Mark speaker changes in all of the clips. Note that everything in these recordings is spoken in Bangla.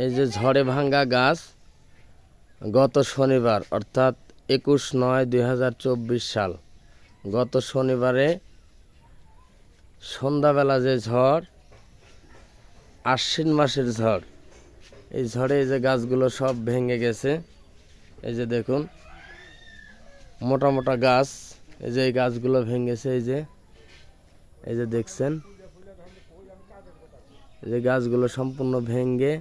Speaker 1: এই যে ঝড়ে ভাঙ্গা গাছ গত শনিবার অর্থাৎ 21/9/2024 সাল গত শনিবারে সন্ধ্যাবেলা যে ঝড়, আশ্বিন মাসের ঝড়, এই ঝড়ে এই যে গাছগুলো সব ভেঙে গেছে। এই যে দেখুন মোটা মোটা গাছ, এই যে এই গাছগুলো ভেঙেছে। এই যে দেখছেন, এই যে গাছগুলো সম্পূর্ণ ভেঙে,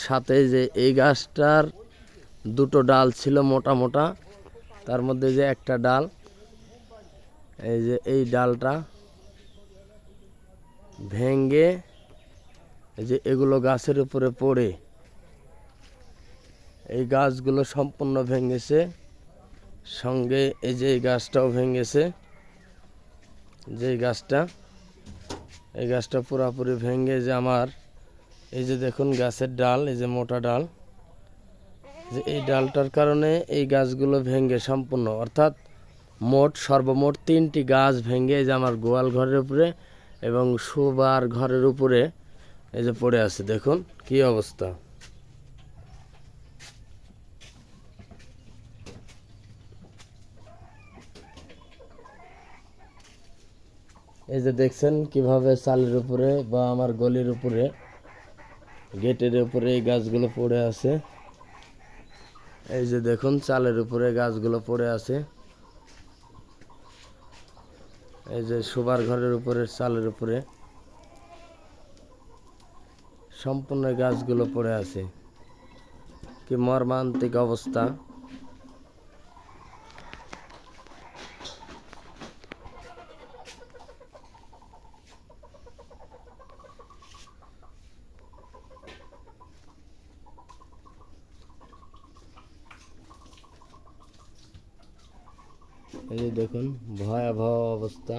Speaker 1: সাথে যে এই গাছটার দুটো ডাল ছিল মোটা মোটা, তার মধ্যে যে একটা ডাল, এই যে এই ডালটা ভেঙে এই যে এগুলো গাছের উপরে পড়ে এই গাছগুলো সম্পূর্ণ ভেঙেছে। সঙ্গে এই যে এই গাছটাও ভেঙেছে। যে এই গাছটা পুরাপুরি ভেঙে যে আমার এই যে দেখুন গাছের ডাল, এই যে মোটা ডাল, যে এই ডালটার কারণে এই গাছগুলো ভেঙে সম্পূর্ণ, অর্থাৎ সর্বমোট 3টি গাছ ভেঙে এই যে আমার গোয়াল ঘরের উপরে এবং শোবার ঘরের উপরে এই যে পড়ে আছে। দেখুন কি অবস্থা। এই যে দেখছেন কিভাবে চালের উপরে বা আমার গলির উপরে, গেটের উপরে এই গাছগুলো পড়ে আছে। এই যে দেখুন চালের উপরে গাছগুলো পড়ে আছে। এই যে শোবার ঘরের উপরে চালের উপরে সম্পূর্ণ গাছগুলো পড়ে আছে। কি মর্মান্তিক অবস্থা। এই যে দেখুন ভয়াবহ অবস্থা।